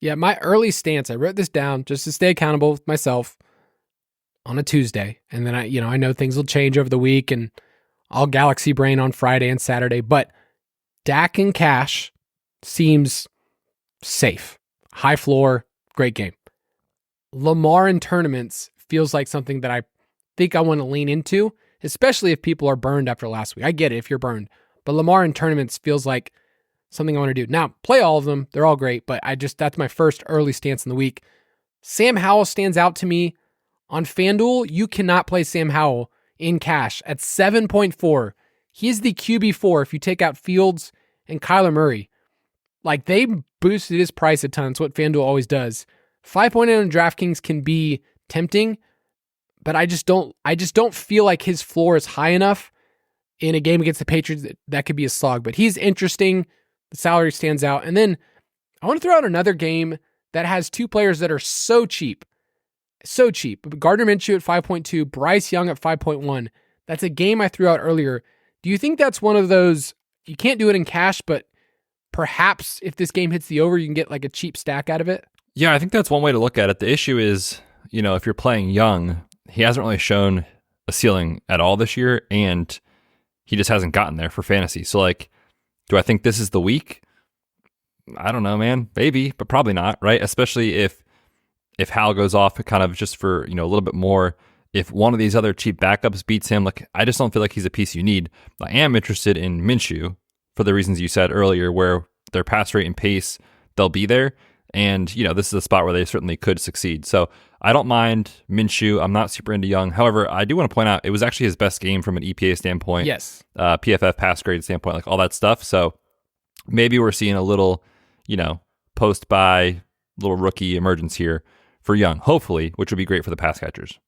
B: Yeah, my early stance, I wrote this down just to stay accountable with myself on a Tuesday. And then I know things will change over the week and I'll galaxy brain on Friday and Saturday, but Dak in cash seems safe. High floor, great game. Lamar in tournaments feels like something that I think I want to lean into, especially if people are burned after last week. I get it if you're burned, but Lamar in tournaments feels like something I want to do. Now, play all of them. They're all great, but that's my first early stance in the week. Sam Howell stands out to me. On FanDuel, you cannot play Sam Howell in cash at 7.4. He's the QB4 if you take out Fields and Kyler Murray. Like, they boosted his price a ton. It's what FanDuel always does. 5.8 on DraftKings can be tempting, but I just don't feel like his floor is high enough in a game against the Patriots that could be a slog. But he's interesting. The salary stands out. And then I want to throw out another game that has 2 players that are so cheap. So cheap. Gardner Minshew at 5.2, Bryce Young at 5.1. That's a game I threw out earlier. Do you think that's one of those, you can't do it in cash, but perhaps if this game hits the over, you can get like a cheap stack out of it?
C: Yeah, I think that's one way to look at it. The issue is, if you're playing Young, he hasn't really shown a ceiling at all this year, and he just hasn't gotten there for fantasy. So like, do I think this is the week? I don't know, man. Maybe, but probably not, right? Especially if Hal goes off kind of just for, a little bit more. If one of these other cheap backups beats him, like, I just don't feel like he's a piece you need. I am interested in Minshew for the reasons you said earlier, where their pass rate and pace, they'll be there. And, this is a spot where they certainly could succeed. So I don't mind Minshew. I'm not super into Young. However, I do want to point out it was actually his best game from an EPA standpoint.
B: Yes.
C: PFF pass grade standpoint, like all that stuff. So maybe we're seeing a little, post-buy, little rookie emergence here for Young, hopefully, which would be great for the pass catchers.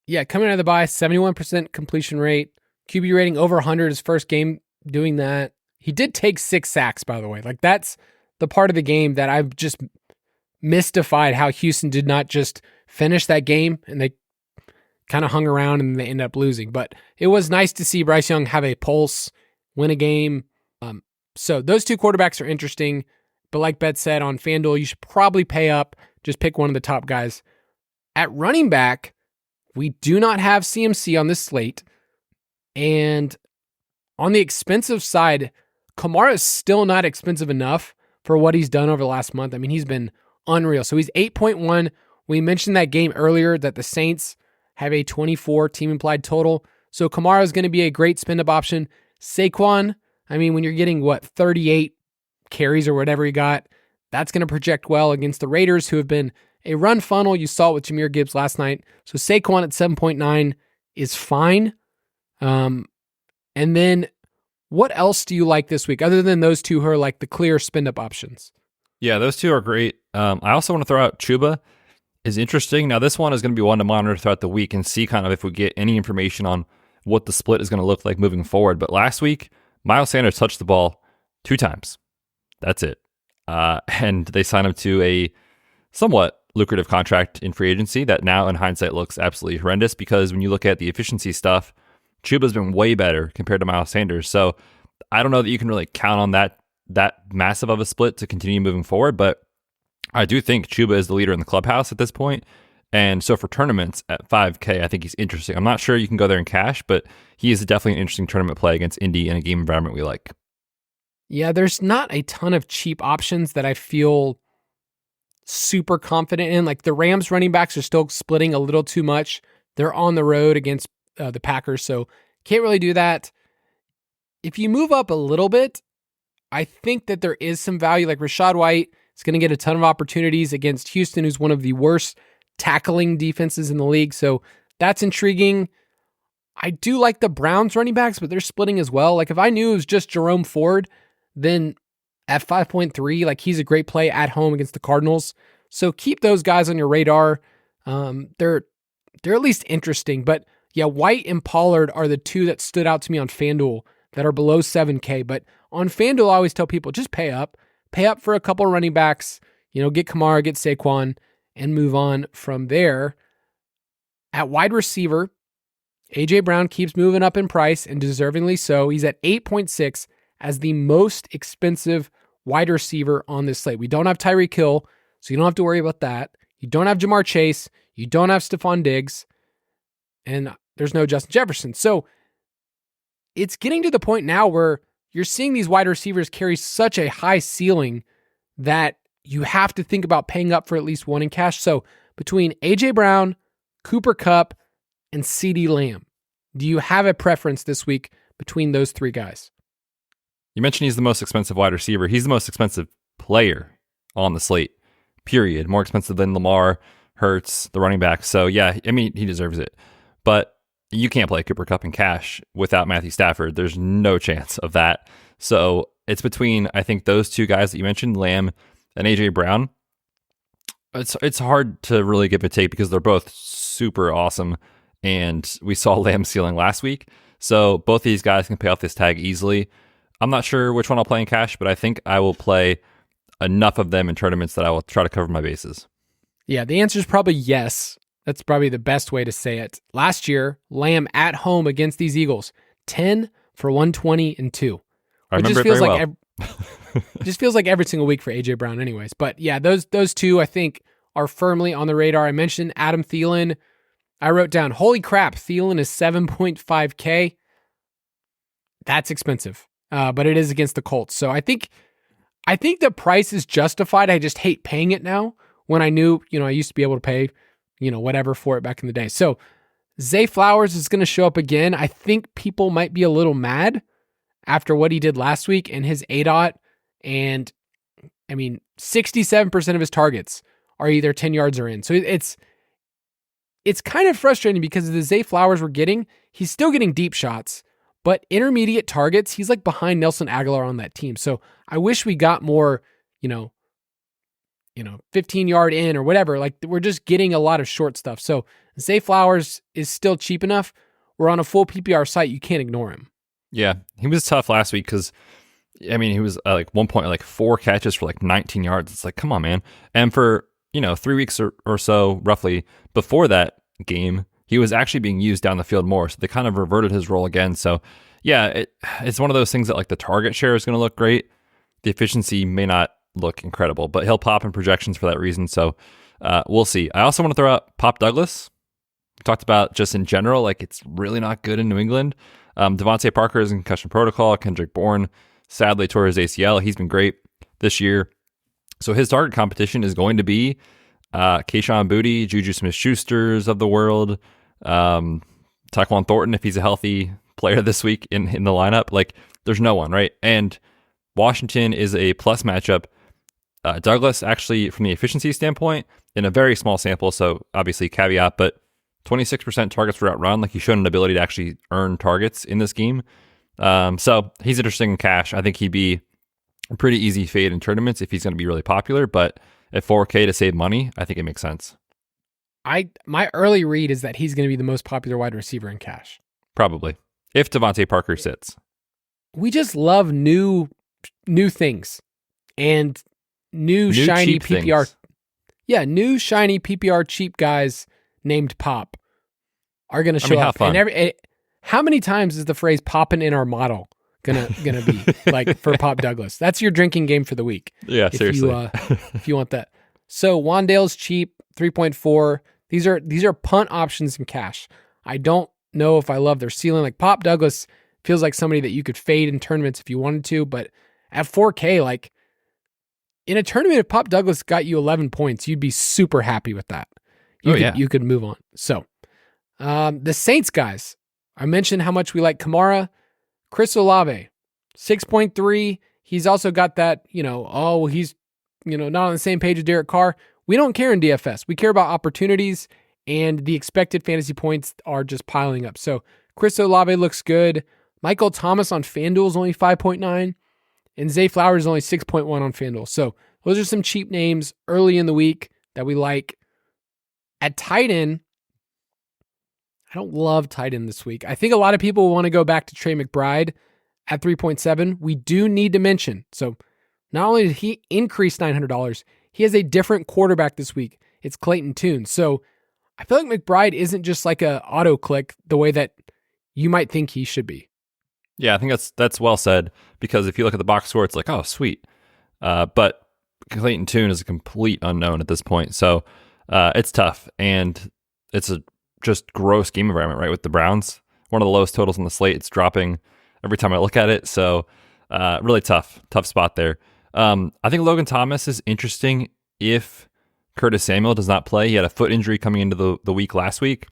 B: Yeah, coming out of the bye, 71% completion rate, QB rating over 100, his first game doing that. He did take 6 sacks, by the way. Like, that's the part of the game that I've just mystified, how Houston did not just finish that game and they kind of hung around and they ended up losing. But it was nice to see Bryce Young have a pulse, win a game. So those 2 quarterbacks are interesting. But like Betz said, on FanDuel, you should probably pay up. Just pick one of the top guys. At running back, we do not have CMC on this slate. And on the expensive side, Kamara is still not expensive enough for what he's done over the last month. I mean, he's been unreal. So he's 8.1. We mentioned that game earlier that the Saints have a 24 team implied total. So Kamara is going to be a great spend up option. Saquon, I mean, when you're getting 38 carries or whatever he got, that's going to project well against the Raiders, who have been a run funnel. You saw it with Jahmyr Gibbs last night. So Saquon at 7.9 is fine. And then what else do you like this week other than those 2 who are like the clear spend up options? Yeah,
C: those 2 are great. I also want to throw out Chuba is interesting. Now, this one is going to be one to monitor throughout the week and see kind of if we get any information on what the split is going to look like moving forward. But last week, Miles Sanders touched the ball 2 times. That's it. And they signed him to a somewhat lucrative contract in free agency that now in hindsight looks absolutely horrendous, because when you look at the efficiency stuff, Chuba's been way better compared to Miles Sanders. So I don't know that you can really count on that massive of a split to continue moving forward, but I do think Chuba is the leader in the clubhouse at this point. And so for tournaments at 5K, I think he's interesting. I'm not sure you can go there in cash, but he is definitely an interesting tournament play against Indy in a game environment we like.
B: Yeah, there's not a ton of cheap options that I feel super confident in. Like, the Rams running backs are still splitting a little too much. They're on the road against the Packers, so can't really do that. If you move up a little bit, I think that there is some value. Like, Rachaad White is going to get a ton of opportunities against Houston, who's one of the worst tackling defenses in the league. So that's intriguing. I do like the Browns running backs, but they're splitting as well. Like if I knew it was just Jerome Ford, then at 5.3, like he's a great play at home against the Cardinals. So keep those guys on your radar. They're at least interesting. But yeah, White and Pollard are the two that stood out to me on FanDuel that are below 7K. But on FanDuel, I always tell people just pay up. Pay up for a couple running backs. Get Kamara, get Saquon, and move on from there. At wide receiver, A.J. Brown keeps moving up in price, and deservingly so. He's at 8.6 as the most expensive wide receiver on this slate. We don't have Tyreek Hill, so you don't have to worry about that. You don't have Jamar Chase. You don't have Stephon Diggs. And there's no Justin Jefferson. So it's getting to the point now where you're seeing these wide receivers carry such a high ceiling that you have to think about paying up for at least one in cash. So between A.J. Brown, Cooper Kupp, and CeeDee Lamb, do you have a preference this week between those three guys?
C: You mentioned he's the most expensive wide receiver. He's the most expensive player on the slate, period. More expensive than Lamar, Hurts, the running back. So yeah, I mean, he deserves it. But you can't play Cooper Kupp in cash without Matthew Stafford. There's no chance of that. So it's between, I think, those two guys that you mentioned, Lamb and A.J. Brown. It's hard to really give a take because they're both super awesome. And we saw Lamb ceiling last week. So both these guys can pay off this tag easily. I'm not sure which one I'll play in cash, but I think I will play enough of them in tournaments that I will try to cover my bases.
B: Yeah, the answer is probably yes. That's probably the best way to say it. Last year, Lamb at home against these Eagles, 10 for 120 and 2.
C: I remember it very well.
B: It just feels like every single week for A.J. Brown anyways. But yeah, those two I think are firmly on the radar. I mentioned Adam Thielen. I wrote down, holy crap, Thielen is 7.5K. That's expensive, but it is against the Colts. So I think the price is justified. I just hate paying it now when I knew, I used to be able to pay, whatever for it back in the day. So Zay Flowers is going to show up again. I think people might be a little mad after what he did last week and his ADOT. And 67% of his targets are either 10 yards or in. So it's kind of frustrating because the Zay Flowers we're getting, he's still getting deep shots, but intermediate targets, he's like behind Nelson Aguilar on that team. So I wish we got more, 15-yard in or whatever. Like we're just getting a lot of short stuff. So Zay Flowers is still cheap enough. We're on a full PPR site. You can't ignore him.
C: Yeah, he was tough last week because, he was like 1 point, like 4 catches for like 19 yards. It's like, come on, man. And for, 3 weeks or so roughly before that game, he was actually being used down the field more. So they kind of reverted his role again. So yeah, it's one of those things that like the target share is going to look great. The efficiency may not look incredible, but he'll pop in projections for that reason. So we'll see. I also want to throw out Pop Douglas. We talked about just in general, like it's really not good in New England. Devontae Parker is in concussion protocol. Kendrick Bourne sadly tore his ACL. He's been great this year. So his target competition is going to be Kayshon Boutte, Juju Smith-Schusters of the world, Tyquan Thornton if he's a healthy player this week in the lineup. Like there's no one, right? And Washington is a plus matchup. Douglas actually, from the efficiency standpoint, in a very small sample, so obviously caveat, but 26% targets per route run. Like he showed an ability to actually earn targets in this game. So he's interesting in cash. I think he'd be a pretty easy fade in tournaments if he's going to be really popular, but at 4K to save money, I think it makes sense.
B: My early read is that he's going to be the most popular wide receiver in cash.
C: Probably. If Devontae Parker sits.
B: We just love new things and new shiny PPR.
C: Things.
B: Yeah, new shiny PPR cheap guys named Pop are going to show up.
C: Fun.
B: And how many times is the phrase "popping in our model" gonna be like for Pop Douglas? That's your drinking game for the week.
C: Yeah, seriously.
B: If you want that. So Wandale's cheap, 3.4. These are punt options in cash. I don't know if I love their ceiling. Like Pop Douglas feels like somebody that you could fade in tournaments if you wanted to, but at 4K, like in a tournament, if Pop Douglas got you 11 points, you'd be super happy with that. You could move on. So the Saints guys, I mentioned how much we like Kamara. Chris Olave, 6.3. He's also got that, he's, not on the same page as Derek Carr. We don't care in DFS. We care about opportunities, and the expected fantasy points are just piling up. So Chris Olave looks good. Michael Thomas on FanDuel is only 5.9. And Zay Flowers is only 6.1 on FanDuel. So those are some cheap names early in the week that we like. At tight end, I don't love tight end this week. I think a lot of people want to go back to Trey McBride at 3.7. We do need to mention, so not only did he increase $900, he has a different quarterback this week. It's Clayton Tune. So I feel like McBride isn't just like a auto click the way that you might think he should be.
C: Yeah, I think that's well said, because if you look at the box score, it's like, oh, sweet. But Clayton Tune is a complete unknown at this point. So it's tough. And it's a just gross game environment, right? With the Browns, one of the lowest totals on the slate. It's dropping every time I look at it. So really tough spot there. I think Logan Thomas is interesting if Curtis Samuel does not play. He had a foot injury coming into the week last week,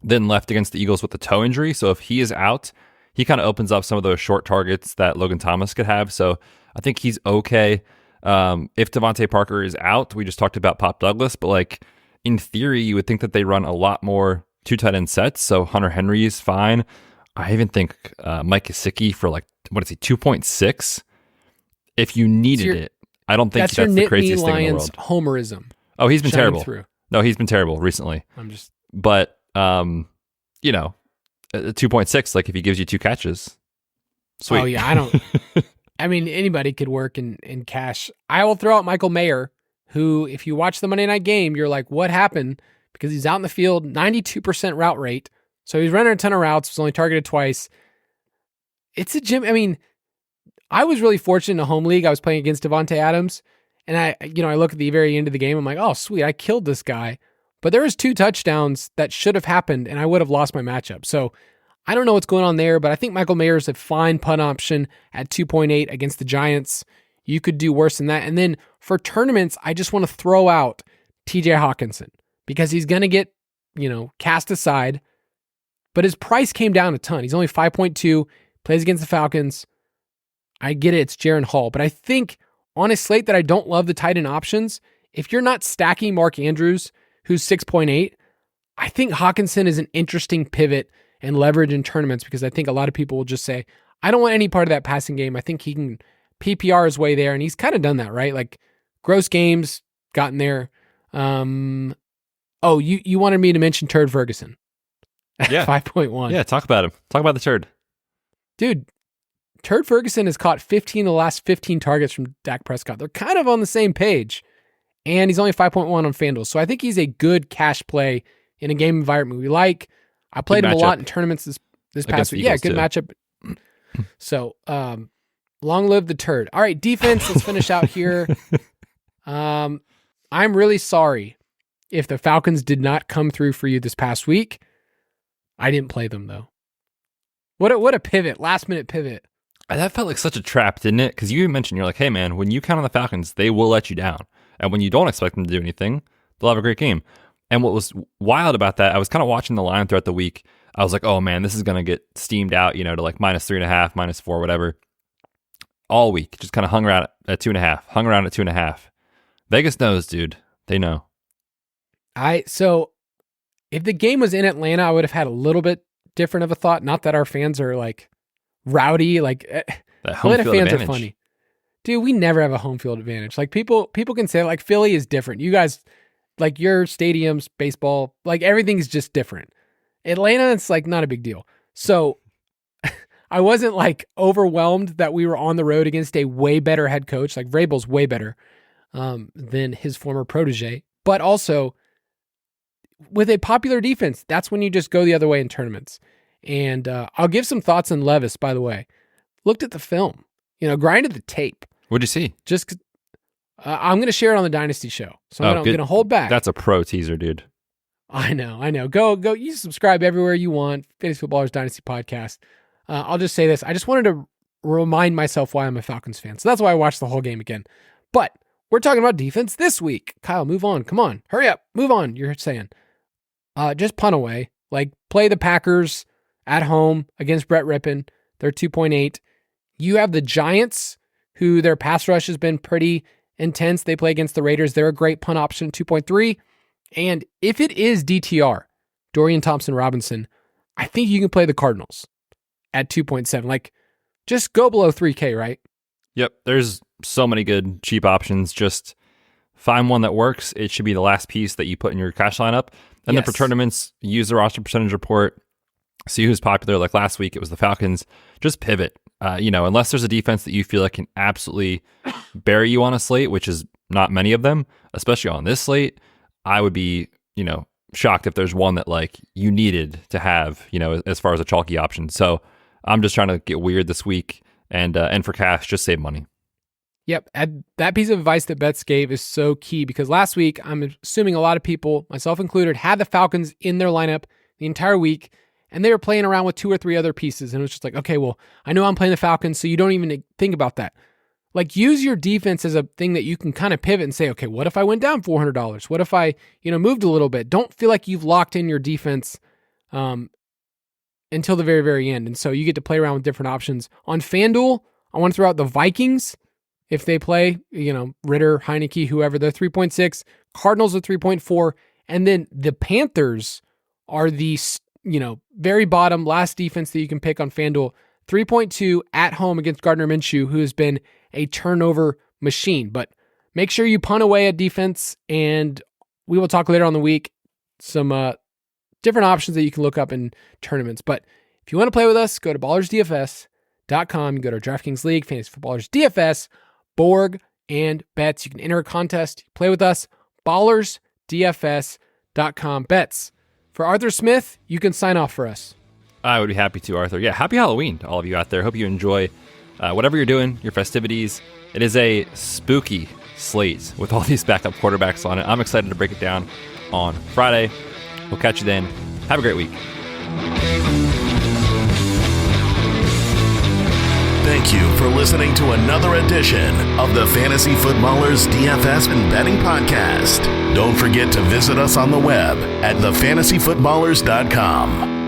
C: then left against the Eagles with a toe injury. So if he is out, he kind of opens up some of those short targets that Logan Thomas could have. So I think he's okay. If Devontae Parker is out, we just talked about Pop Douglas, but like in theory, you would think that they run a lot more two tight end sets. So Hunter Henry is fine. I even think Mike Gesicki for like, what is he, 2.6? If you needed it, I don't think that's the craziest thing in the world.
B: Homerism.
C: Oh, he's been terrible.
B: Through.
C: No, he's been terrible recently. But 2.6, like if he gives you 2 catches, sweet.
B: Oh yeah, I mean, anybody could work in cash. I will throw out Michael Mayer, who, if you watch the Monday night game, you're like, what happened? Because he's out in the field, 92% route rate. So he's running a ton of routes, was only targeted twice. It's a gym. I mean, I was really fortunate in a home league. I was playing against Devontae Adams, and I look at the very end of the game. I'm like, oh, sweet, I killed this guy. But there was 2 touchdowns that should have happened, and I would have lost my matchup. So I don't know what's going on there, but I think Michael Mayer is a fine punt option at 2.8 against the Giants. You could do worse than that. And then for tournaments, I just want to throw out TJ Hawkinson because he's going to get, cast aside. But his price came down a ton. He's only 5.2, plays against the Falcons. I get it, it's Jaren Hall. But I think on a slate that I don't love the tight end options, if you're not stacking Mark Andrews, who's 6.8, I think Hawkinson is an interesting pivot and leverage in tournaments because I think a lot of people will just say, I don't want any part of that passing game. I think he can PPR his way there, and he's kind of done that, right? Like gross games, gotten there. You wanted me to mention Turd Ferguson.
C: Yeah.
B: 5.1.
C: Yeah, talk about him. Talk about the turd.
B: Dude, Turd Ferguson has caught 15 of the last 15 targets from Dak Prescott. They're kind of on the same page. And he's only 5.1 on FanDuel. So I think he's a good cash play in a game environment we like. I played him a lot in tournaments this past week. Yeah, good matchup. So long live the turd. All right, defense, let's finish out here. I'm really sorry if the Falcons did not come through for you this past week. I didn't play them, though. What a pivot, last-minute pivot.
C: That felt like such a trap, didn't it? Because you mentioned, you're like, hey, man, when you count on the Falcons, they will let you down. And when you don't expect them to do anything, they'll have a great game. And what was wild about that, I was kind of watching the line throughout the week. I was like, oh, man, this is going to get steamed out, to like -3.5, -4, whatever. All week, just kind of hung around at 2.5, hung around at 2.5. Vegas knows, dude. They know.
B: So if the game was in Atlanta, I would have had a little bit different of a thought. Not that our fans are like rowdy, like Atlanta fans advantage. Are funny. Dude, we never have a home field advantage. Like people can say like Philly is different. You guys, like your stadiums, baseball, like everything's just different. Atlanta, it's like not a big deal. So I wasn't like overwhelmed that we were on the road against a way better head coach. Like Vrabel's way better than his former protege. But also with a popular defense, that's when you just go the other way in tournaments. And I'll give some thoughts on Levis, by the way. Looked at the film, grinded the tape.
C: What'd you see?
B: Just I'm going to share it on the Dynasty Show. So I'm going to hold back.
C: That's a pro teaser, dude.
B: I know. Go. You subscribe everywhere you want. Fantasy Footballers Dynasty Podcast. I'll just say this. I just wanted to remind myself why I'm a Falcons fan. So that's why I watched the whole game again. But we're talking about defense this week. Kyle, move on. Come on. Hurry up. Move on, you're saying. Just punt away. Like, play the Packers at home against Brett Rippon. They're 2.8. You have the Giants, who their pass rush has been pretty intense. They play against the Raiders. They're a great punt option, 2.3. And if it is DTR, Dorian Thompson-Robinson, I think you can play the Cardinals at 2.7. Like, just go below 3K, right?
C: Yep. There's so many good cheap options. Just find one that works. It should be the last piece that you put in your cash lineup. And then for tournaments, use the roster percentage report. See who's popular. Like last week, it was the Falcons. Just pivot. Unless there's a defense that you feel like can absolutely bury you on a slate, which is not many of them, especially on this slate, I would be, shocked if there's one that like you needed to have, as far as a chalky option. So I'm just trying to get weird this week, and for cash, just save money.
B: Yep. That piece of advice that Betz gave is so key, because last week, I'm assuming a lot of people, myself included, had the Falcons in their lineup the entire week, and they were playing around with 2 or 3 other pieces. And it was just like, okay, well, I know I'm playing the Falcons, so you don't even think about that. Like, use your defense as a thing that you can kind of pivot and say, okay, what if I went down $400? What if I, moved a little bit? Don't feel like you've locked in your defense until the very, very end. And so you get to play around with different options. On FanDuel, I want to throw out the Vikings. If they play, Ritter, Heineke, whoever, they're 3.6. Cardinals are 3.4. And then the Panthers are the, very bottom last defense that you can pick on FanDuel. 3.2 at home against Gardner Minshew, who has been a turnover machine. But make sure you punt away at defense, and we will talk later on the week some different options that you can look up in tournaments. But if you want to play with us, go to ballersdfs.com. You go to our DraftKings League, Fantasy Footballers DFS, Borg, and Betz. You can enter a contest, play with us, ballersdfs.com. Betz. For Arthur Smith, you can sign off for us.
C: I would be happy to, Arthur. Yeah, happy Halloween to all of you out there. Hope you enjoy whatever you're doing, your festivities. It is a spooky slate with all these backup quarterbacks on it. I'm excited to break it down on Friday. We'll catch you then. Have a great week.
A: Thank you for listening to another edition of the Fantasy Footballers DFS and Betting Podcast. Don't forget to visit us on the web at thefantasyfootballers.com.